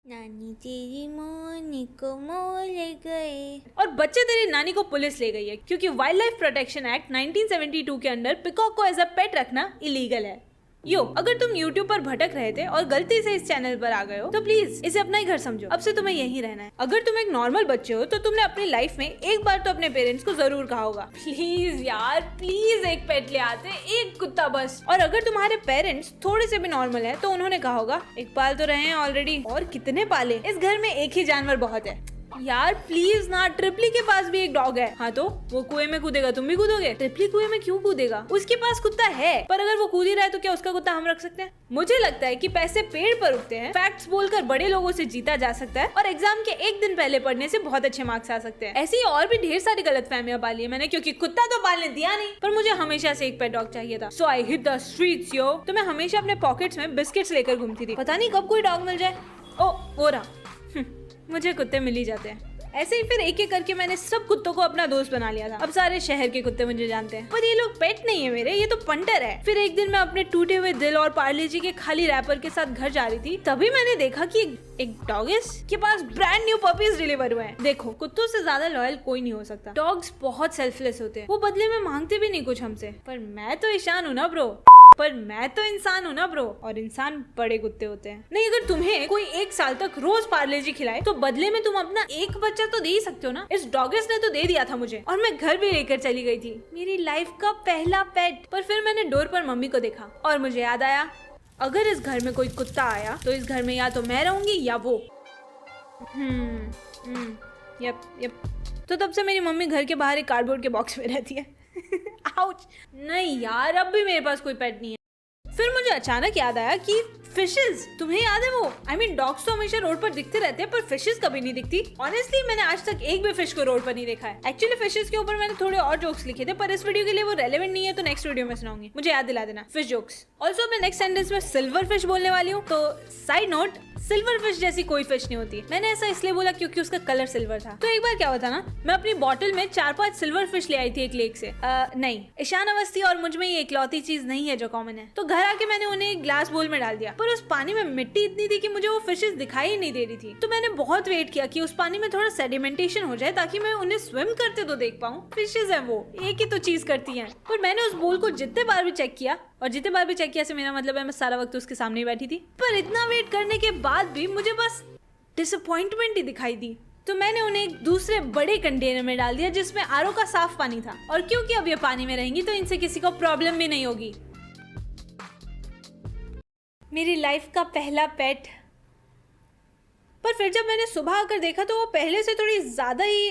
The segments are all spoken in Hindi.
नानी तेरी मोनी को मोह ले गए। और बच्चे तेरी नानी को पुलिस ले गई है क्योंकि वाइल्ड लाइफ प्रोटेक्शन एक्ट 1972 के अंदर पिकॉक को एज अ पेट रखना इलीगल है। अगर तुम YouTube पर भटक रहे थे और गलती से इस चैनल पर आ गए हो तो प्लीज इसे अपना ही घर समझो। अब से तुम्हें यहीं रहना है। अगर तुम एक नॉर्मल बच्चे हो तो तुमने अपनी लाइफ में एक बार तो अपने पेरेंट्स को जरूर कहा होगा, प्लीज यार प्लीज एक पेट ले आते, एक कुत्ता बस। और अगर तुम्हारे पेरेंट्स थोड़े से भी नॉर्मल है तो उन्होंने कहा होगा एक पाल तो रहे हैं ऑलरेडी, और कितने पाले, इस घर में एक ही जानवर बहुत है। यार प्लीज ना, ट्रिपली के पास भी एक डॉग है। हाँ तो वो कुएं में कूदेगा, तुम भी कूदोगे? ट्रिपली कुएं में क्यों कूदेगा? उसके पास कुत्ता है, पर अगर वो कूद ही रहा है तो क्या उसका कुत्ता हम रख सकते हैं? मुझे लगता है कि पैसे पेड़ पर उगते हैं, फैक्ट्स बोलकर बड़े लोगों से जीता जा सकता है, और एग्जाम के एक दिन पहले पढ़ने से बहुत अच्छे मार्क्स आ सकते हैं। ऐसी और भी ढेर सारी गलतफहमियां पाली है मैंने, क्योंकि कुत्ता तो पालने दिया नहीं, पर मुझे हमेशा से एक पेट डॉग चाहिए था। सो आई हिट द स्ट्रीट्स यो। तो मैं हमेशा अपने पॉकेट्स में बिस्किट्स लेकर घूमती थी, पता नहीं कब कोई डॉग मिल जाए। ओ वो रहा। मुझे कुत्ते मिल ही जाते हैं। ऐसे ही फिर एक एक करके मैंने सब कुत्तों को अपना दोस्त बना लिया था। अब सारे शहर के कुत्ते मुझे जानते हैं, पर ये लोग पेट नहीं है मेरे, ये तो पंटर है। फिर एक दिन मैं अपने टूटे हुए दिल और पार्ले जी के खाली रैपर के साथ घर जा रही थी, तभी मैंने देखा कि एक डॉगिस के पास ब्रांड न्यू पपीज डिलीवर हुए हैं। देखो, कुत्तों से ज्यादा लॉयल कोई नहीं हो सकता। डॉग्स बहुत सेल्फलेस होते हैं, वो बदले में मांगते भी नहीं कुछ हमसे। पर मैं तो ईशान हूँ ना ब्रो, इंसान हूँ ना ब्रो, और इंसान बड़े कुत्ते होते हैं। नहीं, अगर तुम्हें कोई 1 साल तक रोज पार्ले जी खिलाए तो बदले में तुम अपना एक बच्चा तो दे ही सकते हो ना। इस डॉगिस ने तो दे दिया था मुझे, और मैं घर भी लेकर चली गई थी, मेरी लाइफ का पहला पेट। पर फिर मैंने डोर पर मम्मी को देखा और मुझे याद आया, अगर इस घर में कोई कुत्ता आया तो इस घर में या तो मैं रहूंगी या वो। यप। तो तब से मेरी मम्मी घर के बाहर एक कार्डबोर्ड के बॉक्स में रहती है। आउच। नहीं यार, अब भी मेरे पास कोई पेट नहीं है। फिर मुझे अचानक याद आया कि फिशेस, तुम्हें याद है वो? डॉग्स तो हमेशा रोड पर दिखते रहते हैं, पर फिशेस कभी नहीं दिखती। ऑनेस्टली मैंने आज तक एक भी फिश को रोड पर नहीं देखा है। एक्चुअली फिशेस के ऊपर मैंने थोड़े और जोक्स लिखे थे, पर इस वीडियो के लिए वो रेलेवेंट नहीं है, तो नेक्स्ट वीडियो में सुनाऊंगी। मुझे याद दिला देना फिश जोक्स। ऑल्सो मैं नेक्स्ट सेंटेंस में सिल्वर फिश बोलने वाली हूँ, तो साइड नोट, सिल्वर फिश जैसी कोई फिश नहीं होती। मैंने ऐसा इसलिए बोला क्योंकि उसका कलर सिल्वर था। तो एक बार क्या हुआ था ना, मैं अपनी बॉटल में 4-5 सिल्वर फिश ले आई थी एक लेक से। नहीं, ईशान अवस्थी और मुझ में ये इकलौती चीज नहीं है जो कॉमन है। तो घर आके मैंने उन्हें एक ग्लास बोल में डाल दिया, पर उस पानी में मिट्टी इतनी थी कि मुझे वो फिशेस दिखाई ही नहीं दे रही थी। तो मैंने बहुत वेट किया कि उस पानी में थोड़ा सेडिमेंटेशन हो जाए ताकि मैं उन्हें स्विम करते तो देख पाऊँ। फिशेस है वो, एक ही तो चीज करती है। पर मैंने उस बोल को जितने बार भी चेक किया, और जितने बार भी चेक किया से मेरा मतलब है मैं सारा वक्त उसके सामने ही बैठी थी, पर इतना वेट करने के बाद भी मुझे बस डिसअपॉइंटमेंट ही दिखाई दी। तो मैंने उन्हें एक दूसरे बड़े कंटेनर में डाल दिया जिसमें आरओ का साफ पानी था, और क्योंकि अब ये पानी में रहेंगी तो इनसे किसी को प्रॉब्लम भी नहीं होगी। मेरी लाइफ का पहला पेट। पर फिर जब मैंने सुबह आकर देखा तो वो पहले से थोड़ी ज्यादा ही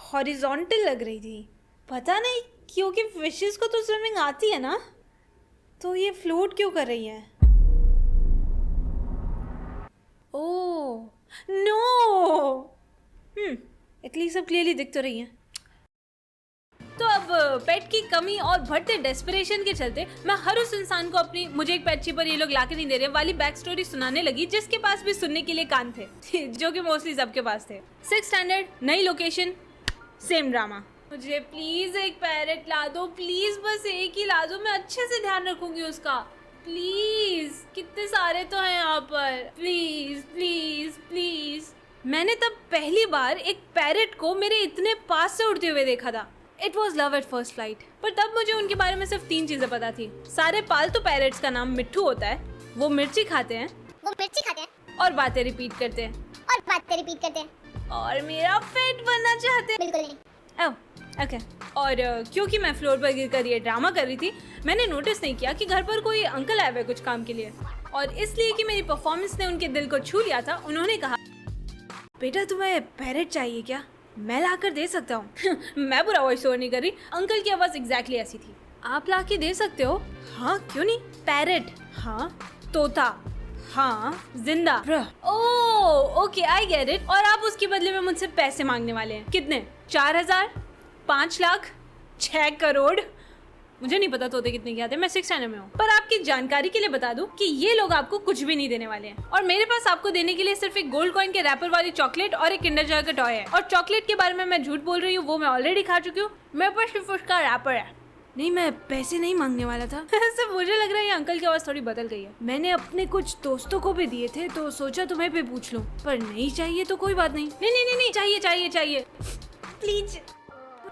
हॉरिजॉन्टल लग रही थी। पता नहीं, क्योंकि फिशेस को तो स्विमिंग आती है ना, तो ये फ्लोट क्यों कर रही है? ओह नो, एटलीस्ट सब क्लियरली दिख तो रही है। तो अब पेट की कमी और बढ़ते डेस्परेशन के चलते मैं हर उस इंसान को अपनी मुझे एक पेट चाहिए पर ये लोग लाके नहीं दे रहे वाली बैक स्टोरी सुनाने लगी, जिसके पास भी सुनने के लिए कान थे। जो कि मोस्टली सबके पास थे। 6th स्टैंडर्ड, नई लोकेशन, सेम ड्रामा। मुझे प्लीज एक पैरेट ला दो, प्लीज बस एक ही ला दो, मैं अच्छे से ध्यान रखूंगी उसका, प्लीज। कितने सारे तो हैं यहाँ पर, प्लीज प्लीज प्लीज। मैंने तब पहली बार एक पैरेट को मेरे इतने पास से उड़ते हुए देखा था। It was love at first flight. पर तब मुझे उनके बारे में सिर्फ 3 चीजें पता थी। सारे पालतू पैरेट्स का नाम मिट्ठू होता है, वो मिर्ची खाते हैं, और बातें रिपीट करते हैं, और मेरा पेट बनना चाहते हैं। बिल्कुल नहीं। ओके। और क्योंकि मैं फ्लोर पर गिरकर ये ड्रामा कर रही थी, मैंने नोटिस नहीं किया कि घर पर कोई अंकल आए हुए कुछ काम के लिए, और इसलिए कि मेरी परफॉर्मेंस ने उनके दिल को छू लिया था, उन्होंने कहा, बेटा तुम्हें पैरेट चाहिए क्या? मैं ला कर दे सकता हूँ। मैं बुरा वॉइस ओवर नहीं कर रही, अंकल की आवाज एग्जैक्टली ऐसी थी। आप ला के दे सकते हो? हाँ क्यों नहीं। पैरेट? हाँ। तोता? हाँ। जिंदा? Oh okay, I get it. और आप उसके बदले में मुझसे पैसे मांगने वाले हैं। कितने? 4,000, 5 लाख, 6 करोड़? मुझे नहीं पता तोते कितने के आते हैं, मैं 6th स्टैंडर्ड में हूँ। पर आपकी जानकारी के लिए बता दूं कि ये लोग आपको कुछ भी नहीं देने वाले हैं, और मेरे पास आपको देने के लिए सिर्फ एक गोल्ड कॉइन के रैपर वाली चॉकलेट और एक किंडर जॉय का टॉय है। और चॉकलेट के बारे में मैं झूठ बोल रही हूँ, वो मैं ऑलरेडी खा चुकी हूँ। मेरे पास सिर्फ उसका रैपर है। नहीं, मैं पैसे नहीं मांगने वाला था। ऐसे मुझे लग रहा है ये अंकल की आवाज थोड़ी बदल गई है। मैंने अपने कुछ दोस्तों को भी दिए थे तो सोचा तुम्हें भी पूछ लूं, पर नहीं चाहिए तो कोई बात नहीं। नहीं नहीं नहीं, नहीं चाहिए चाहिए चाहिए प्लीज।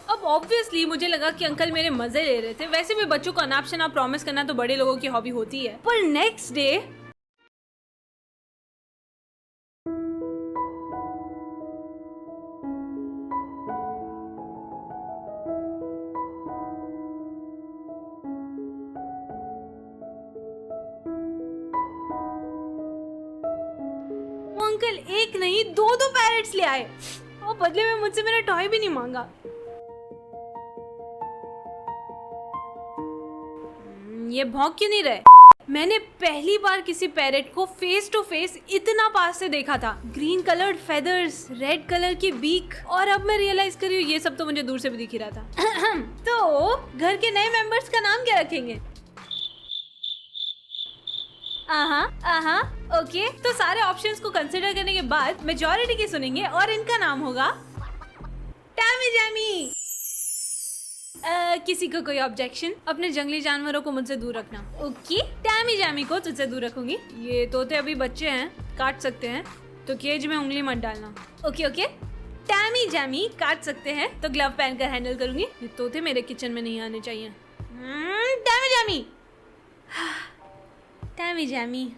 अब ऑब्वियसली मुझे लगा कि अंकल मेरे मजे ले रहे थे। वैसे भी बच्चों को अनाप शनाप प्रॉमिस करना तो बड़े लोगों की हॉबी होती है। पर नेक्स्ट डे अंकल एक नहीं दो पैरेट्स ले आए और बदले में मुझसे मेरा टॉय भी नहीं मांगा। ये भौंक क्यों नहीं रहे? मैंने पहली बार किसी पैरेट को फेस टू फेस इतना पास से देखा था। Green coloured feathers, red colour की बीक, और अब मैं रियलाइज कर रही हूँ ये सब तो मुझे दूर से भी दिख ही रहा था। तो घर के नए मेंबर्स का नाम क्या रखेंगे? ओके, तो सारे ऑप्शंस को कंसिडर करने के बाद मेजॉरिटी की सुनेंगे और इनका नाम होगा टैमी जैमी। किसी को कोई ऑब्जेक्शन? अपने जंगली जानवरों को मुझसे दूर रखना। ओके, टैमी जैमी को तुझसे दूर रखूंगी। ये तोते अभी बच्चे हैं, काट सकते हैं, तो केज में उंगली मत डालना। ओके ओके, टैमी जैमी काट सकते हैं तो ग्लव पहनकर हैंडल करूंगी। ये तोते मेरे किचन में नहीं आने चाहिए। Tammy Jamie, Tammy Jamie.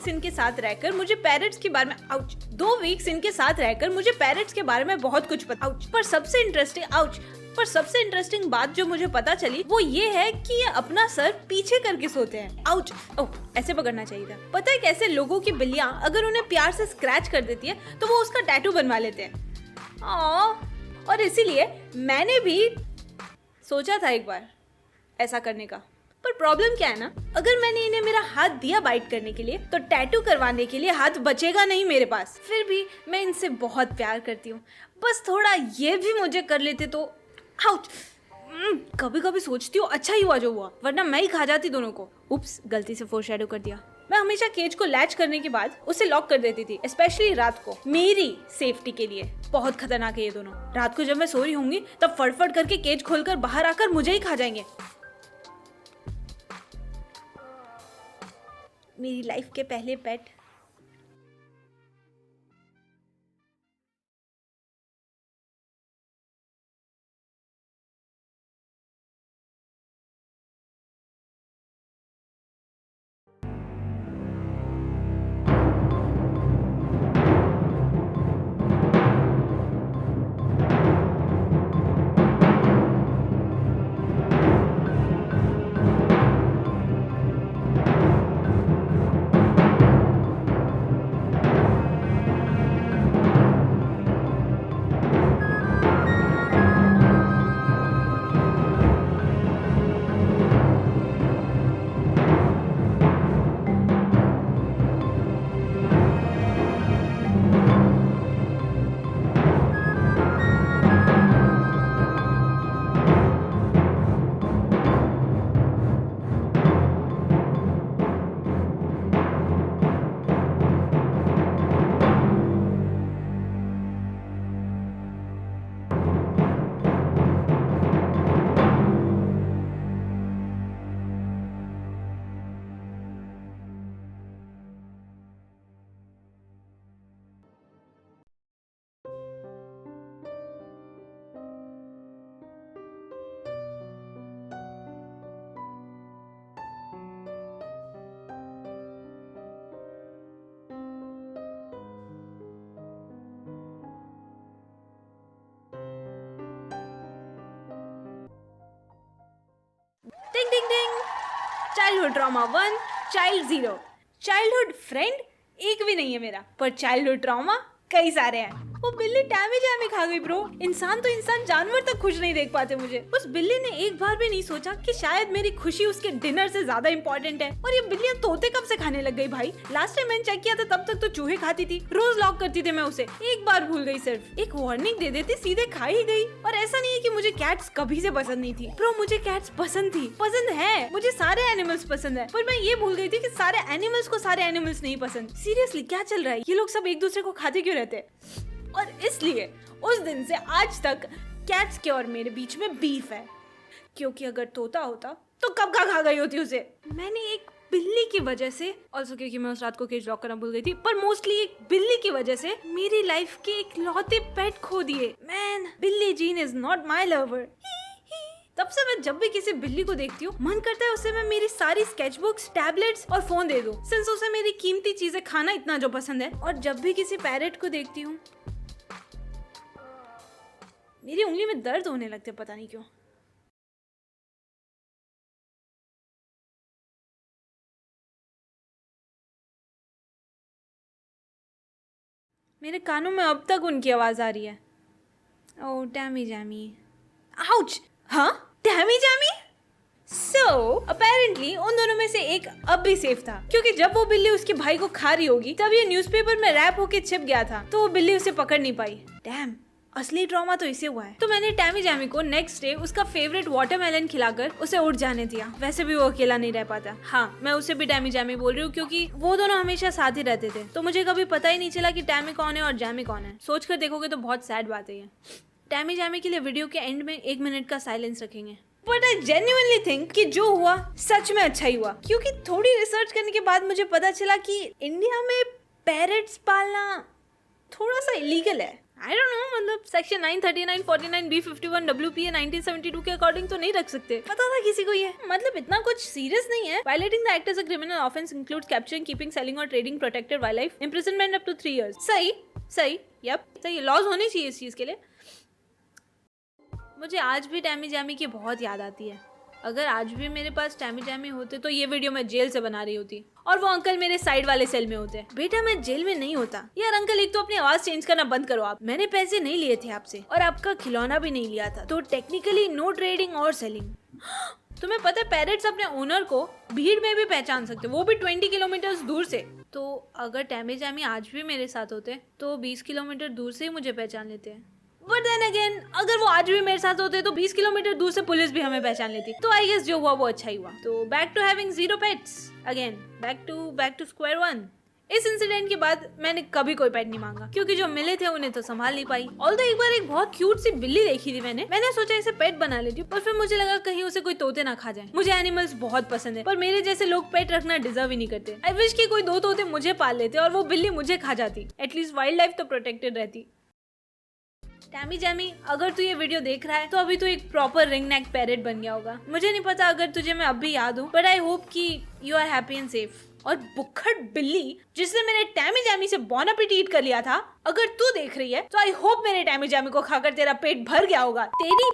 इनके साथ रहकर मुझे पैरेट्स के बारे में 2 वीक्स इनके साथ रहकर मुझे पैरेट्स के बारे में बहुत कुछ पता। पर सबसे इंटरेस्टिंग बात जो मुझे पता चली वो ये है कि ये अपना सर पीछे करके सोते हैं। आउच, ओह ऐसे पकड़ना चाहिए था। पता है कैसे लोगों की बिल्लियां अगर उन्हें प्यार से स्क्रैच कर देती है तो वो उसका टैटू बनवा लेते हैं। और इसीलिए मैंने भी सोचा था एक बार ऐसा करने का। पर प्रॉब्लम क्या है ना, अगर मैंने इन्हें मेरा हाथ दिया बाइट करने के लिए तो टैटू करवाने के लिए हाथ बचेगा नहीं मेरे पास। फिर भी मैं इनसे बहुत प्यार करती हूँ, बस थोड़ा ये भी मुझे कर लेते तो। आउच, कभी कभी सोचती हूँ अच्छा ही हुआ जो हुआ, वरना मैं ही खा जाती दोनों को। उप्स, गलती से फोरशैडो कर दिया। मैं हमेशा केज को लैच करने के बाद उसे लॉक कर देती थी, स्पेशली रात को, मेरी सेफ्टी के लिए। बहुत खतरनाक है ये दोनों। रात को जब मैं सो रही होंगी तब फटफट करके केज खोलकर बाहर आकर मुझे ही खा जाएंगे। मेरी लाइफ के पहले पेट। Childhood trauma 1, child 0, childhood friend एक भी नहीं है मेरा, पर चाइल्डहुड ट्रॉमा कई सारे हैं। वो बिल्ली टैमी जैमी खा गई ब्रो। इंसान तो इंसान, जानवर तक खुश नहीं देख पाते मुझे। उस बिल्ली ने एक बार भी नहीं सोचा कि शायद मेरी खुशी उसके डिनर से ज्यादा इंपॉर्टेंट है। और ये बिल्लियां तोते कब से खाने लग गई भाई? लास्ट टाइम मैंने चेक किया था तब तक तो चूहे खाती थी, रोज लॉक करती थी मैं उसे। एक बार भूल गई, सिर्फ एक वार्निंग दे देती, सीधे खा ही गई। और ऐसा नहीं है कि मुझे कैट्स कभी से पसंद नहीं थी ब्रो, मुझे कैट्स पसंद थी, पसंद है, मुझे सारे एनिमल्स पसंद है। पर मैं ये भूल गई थी कि सारे एनिमल्स को सारे एनिमल्स नहीं पसंद। सीरियसली क्या चल रहा है? ये लोग सब एक दूसरे को खाते क्यों रहते हैं? और इसलिए उस दिन से आज तक कैट्स के और मेरे बीच में बीफ है। क्योंकि अगर तोता होता तो कब का खा गई होती उसे। मैंने एक बिल्ली की वजह से, ऑल्सो क्योंकि मैं उस रात को केज लॉक करना भूल गई थी, पर मोस्टली एक बिल्ली की वजह से मेरी लाइफ के एक लौते पेट खो दिए। मैन, बिल्ली gene is not my lover. तब से मैं जब भी किसी बिल्ली को देखती हूँ, मन करता है उसे मैं मेरी सारी स्केचबुक्स, टैबलेट्स और फोन दे दूं, सिंस उसे मेरी कीमती चीजें खाना इतना जो पसंद है। और जब भी किसी पैरेट को देखती हूँ, मेरी उंगली में दर्द होने लगते, पता नहीं क्यों। मेरे कानों में अब तक उनकी आवाज आ रही है। ओह टैमी जैमी, आउच। हाँ, टैमी जैमी। So, apparently उन दोनों में से एक अब भी सेफ था, क्योंकि जब वो बिल्ली उसके भाई को खा रही होगी तब ये न्यूज़पेपर में रैप होके छिप गया था, तो वो बिल्ली उसे पकड़ नहीं पाई। डैम, असली ट्रॉमा तो इसे हुआ है। तो मैंने टैमी जैमी को नेक्स्ट डे उसका फेवरेट वाटरमेलन खिलाकर उसे उड़ जाने दिया। वैसे भी वो अकेला नहीं रह पाता। हाँ, मैं उसे भी टैमी जैमी बोल रही हूँ क्योंकि वो दोनों हमेशा साथ ही रहते थे, तो मुझे कभी पता ही नहीं चला कि टैमी कौन है और जैमी कौन है। सोच कर देखोगे तो बहुत सैड बात है ये। टैमी जैमी के लिए वीडियो के एंड में 1 मिनट का साइलेंस रखेंगे। बट आई जेन्युइनली थिंक कि जो हुआ सच में अच्छा ही हुआ, क्योंकि थोड़ी रिसर्च करने के बाद मुझे पता चला कि इंडिया में पैरेट्स पालना थोड़ा सा इलीगल है। आई डोंट नो, मतलब सेक्शन 939, 49, B51, WPA 1972 के अकॉर्डिंग तो नहीं रख सकते। पता था किसी को ये? मतलब इतना कुछ सीरियस नहीं है। Violating the act as a criminal offence includes capturing, keeping, selling और trading protected wild life, imprisonment up to 3 years। सही, यप सही, लॉज होने चाहिए इस चीज के लिए। मुझे आज भी टैमी जैमी की बहुत याद आती है। अगर आज भी मेरे पास टैमी जैमी होते तो ये वीडियो मैं जेल से बना रही होती और वो अंकल मेरे साइड वाले सेल में होते। बेटा मैं जेल में नहीं होता। यार अंकल, एक तो अपनी आवाज चेंज करना बंद करो आप। मैंने पैसे नहीं लिए थे आपसे और आपका खिलौना भी नहीं लिया था, तो टेक्निकली नो ट्रेडिंग और सेलिंग। तुम्हें पता है पैरेट्स अपने ओनर को भीड़ में भी पहचान सकते, वो भी 20 किलोमीटर दूर से। तो अगर टैमी जैमी आज भी मेरे साथ होते तो 20 किलोमीटर दूर से ही मुझे पहचान लेते हैं। बट देन अगेन, अगर वो आज भी मेरे साथ होते तो 20 किलोमीटर दूर से पुलिस भी हमें पहचान लेती। तो आई गेस जो हुआ वो अच्छा ही हुआ। तो back to having 0 pets again, back to square one. इस इंसिडेंट के बाद मैंने कभी कोई पेट नहीं मांगा, क्योंकि जो मिले थे उन्हें तो संभाल नहीं पाई। ऑल्दो एक बार एक बहुत क्यूट सी बिल्ली देखी थी मैंने सोचा इसे पेट बना लेती हूँ, पर फिर मुझे लगा कहीं उसे कोई तोते ना खा जाए। मुझे एनिमल्स बहुत पसंद है, पर मेरे जैसे लोग पेट रखना डिजर्व ही नहीं करते। आई विश कि कोई 2 तोते मुझे पाल लेते और वो बिल्ली मुझे खा जाती। एटलीस्ट वाइल्ड लाइफ तो प्रोटेक्टेड रहती। टैमी जैमी, अगर तू ये वीडियो देख रहा है तो अभी तो एक प्रॉपर रिंग नेक पैरेट बन गया होगा। मुझे नहीं पता अगर तुझे मैं अब भी याद हूँ, बट आई होप कि you are happy and safe. और बुक्खड़ बिल्ली जिसने मेरे टैमी जैमी से बॉन एपेटाइट कर लिया था, अगर तू देख रही है तो आई होप मेरे टैमी जैमी को खाकर तेरा पेट भर गया होगा। तेरी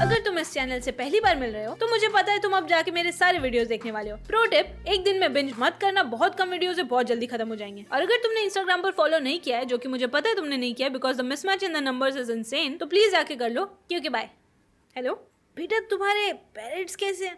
अगर तुम इस चैनल से पहली बार मिल रहे हो तो मुझे पता है तुम अब जाके मेरे सारे वीडियोस देखने वाले हो। प्रो टिप, एक दिन में बिंज मत करना, बहुत कम वीडियोस है, बहुत जल्दी खत्म हो जाएंगे। और अगर तुमने इंस्टाग्राम पर फॉलो नहीं किया है, जो कि मुझे पता है तुमने नहीं किया because the mismatch in the numbers is insane, तो प्लीज आके कर लो क्योंकि बाय। हेलो बेटा, तुम्हारे पेरेंट्स कैसे हैं?